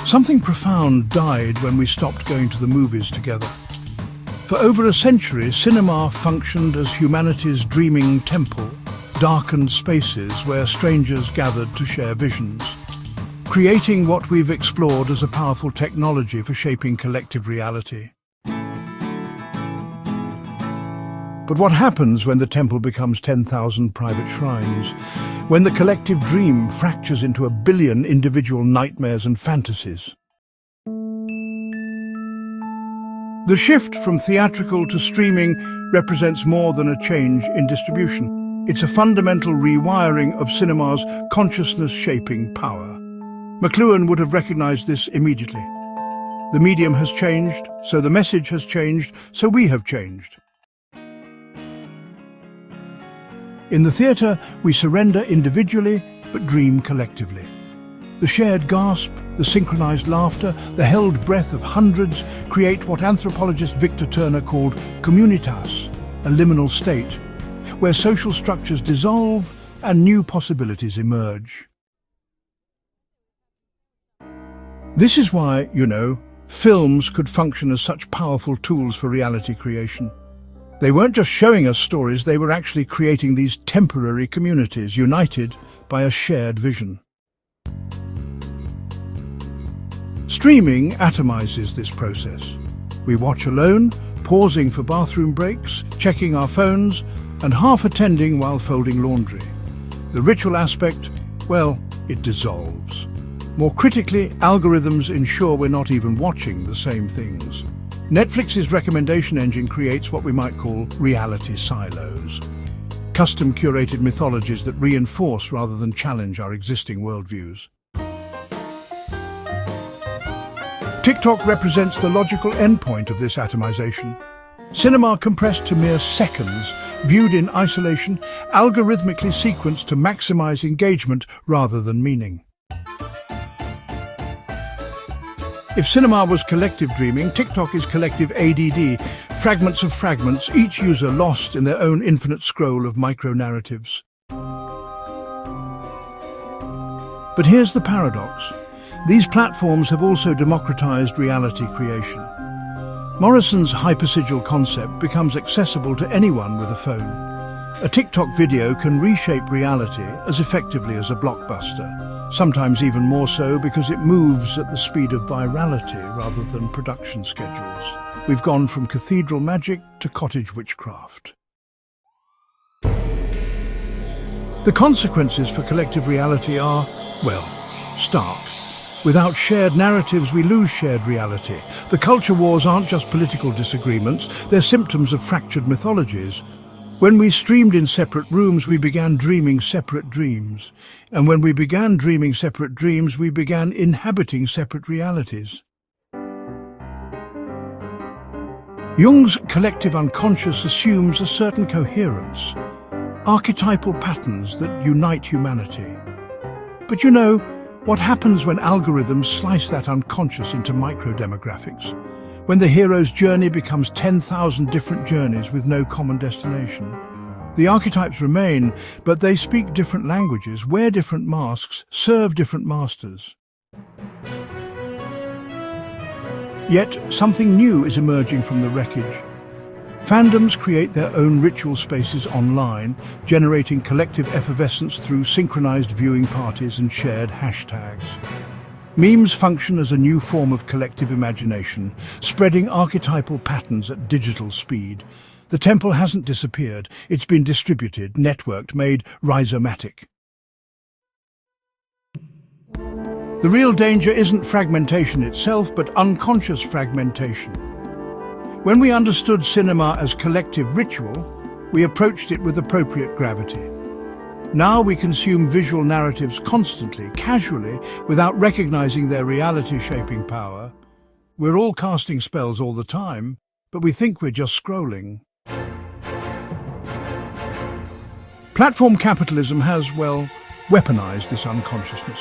Something profound died when we stopped going to the movies together. For over a century, cinema functioned as humanity's dreaming temple, darkened spaces where strangers gathered to share visions, creating what we've explored as a powerful technology for shaping collective reality. But what happens when the temple becomes 10,000 private shrines? When the collective dream fractures into a billion individual nightmares and fantasies? The shift from theatrical to streaming represents more than a change in distribution. It's a fundamental rewiring of cinema's consciousness-shaping power. McLuhan would have recognized this immediately. The medium has changed, so the message has changed, so we have changed. In the theatre, we surrender individually, but dream collectively. The shared gasp, the synchronized laughter, the held breath of hundreds create what anthropologist Victor Turner called communitas, a liminal state, where social structures dissolve and new possibilities emerge. This is why, films could function as such powerful tools for reality creation. They weren't just showing us stories, they were actually creating these temporary communities, united by a shared vision. Streaming atomizes this process. We watch alone, pausing for bathroom breaks, checking our phones, and half attending while folding laundry. The ritual aspect, well, it dissolves. More critically, algorithms ensure we're not even watching the same things. Netflix's recommendation engine creates what we might call reality silos, custom-curated mythologies that reinforce rather than challenge our existing worldviews. TikTok represents the logical endpoint of this atomization. Cinema compressed to mere seconds, viewed in isolation, algorithmically sequenced to maximize engagement rather than meaning. If cinema was collective dreaming, TikTok is collective ADD, fragments of fragments, each user lost in their own infinite scroll of micro-narratives. But here's the paradox. These platforms have also democratized reality creation. Morrison's hypersigil concept becomes accessible to anyone with a phone. A TikTok video can reshape reality as effectively as a blockbuster, sometimes even more so because it moves at the speed of virality rather than production schedules. We've gone from cathedral magic to cottage witchcraft. The consequences for collective reality are, well, stark. Without shared narratives, we lose shared reality. The culture wars aren't just political disagreements, they're symptoms of fractured mythologies. When we streamed in separate rooms, we began dreaming separate dreams. And when we began dreaming separate dreams, we began inhabiting separate realities. Jung's collective unconscious assumes a certain coherence, archetypal patterns that unite humanity. But what happens when algorithms slice that unconscious into micro-demographics? When the hero's journey becomes 10,000 different journeys with no common destination? The archetypes remain, but they speak different languages, wear different masks, serve different masters. Yet, something new is emerging from the wreckage. Fandoms create their own ritual spaces online, generating collective effervescence through synchronized viewing parties and shared hashtags. Memes function as a new form of collective imagination, spreading archetypal patterns at digital speed. The temple hasn't disappeared, it's been distributed, networked, made rhizomatic. The real danger isn't fragmentation itself, but unconscious fragmentation. When we understood cinema as collective ritual, we approached it with appropriate gravity. Now we consume visual narratives constantly, casually, without recognizing their reality-shaping power. We're all casting spells all the time, but we think we're just scrolling. Platform capitalism has, weaponized this unconsciousness.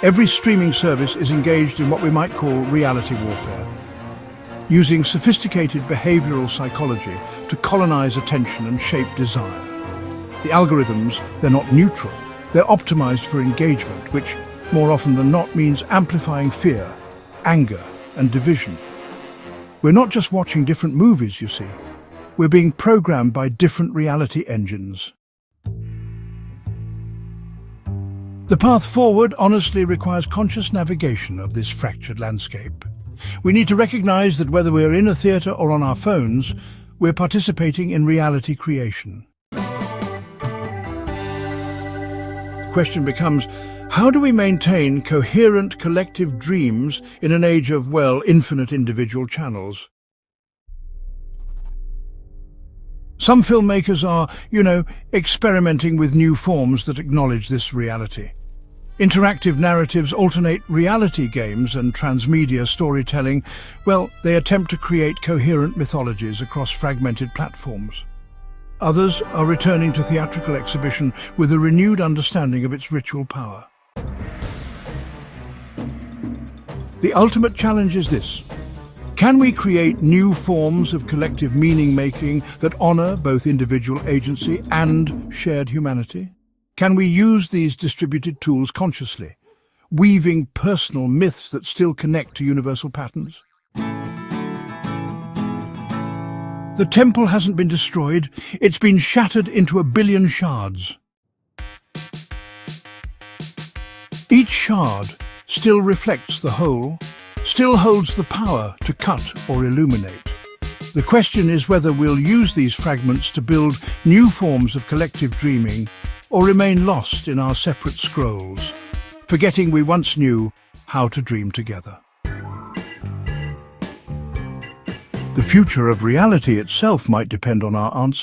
Every streaming service is engaged in what we might call reality warfare, using sophisticated behavioral psychology to colonize attention and shape desire. The algorithms, they're not neutral. They're optimized for engagement, which, more often than not, means amplifying fear, anger, and division. We're not just watching different movies, you see. We're being programmed by different reality engines. The path forward honestly requires conscious navigation of this fractured landscape. We need to recognize that whether we're in a theatre or on our phones, we're participating in reality creation. The question becomes, how do we maintain coherent collective dreams in an age of, well, infinite individual channels? Some filmmakers are, experimenting with new forms that acknowledge this reality. Interactive narratives alternate reality games and transmedia storytelling. Well, they attempt to create coherent mythologies across fragmented platforms. Others are returning to theatrical exhibition with a renewed understanding of its ritual power. The ultimate challenge is this. Can we create new forms of collective meaning-making that honor both individual agency and shared humanity? Can we use these distributed tools consciously, weaving personal myths that still connect to universal patterns? The temple hasn't been destroyed, it's been shattered into 1 billion shards. Each shard still reflects the whole, still holds the power to cut or illuminate. The question is whether we'll use these fragments to build new forms of collective dreaming or remain lost in our separate scrolls, forgetting we once knew how to dream together. The future of reality itself might depend on our answer.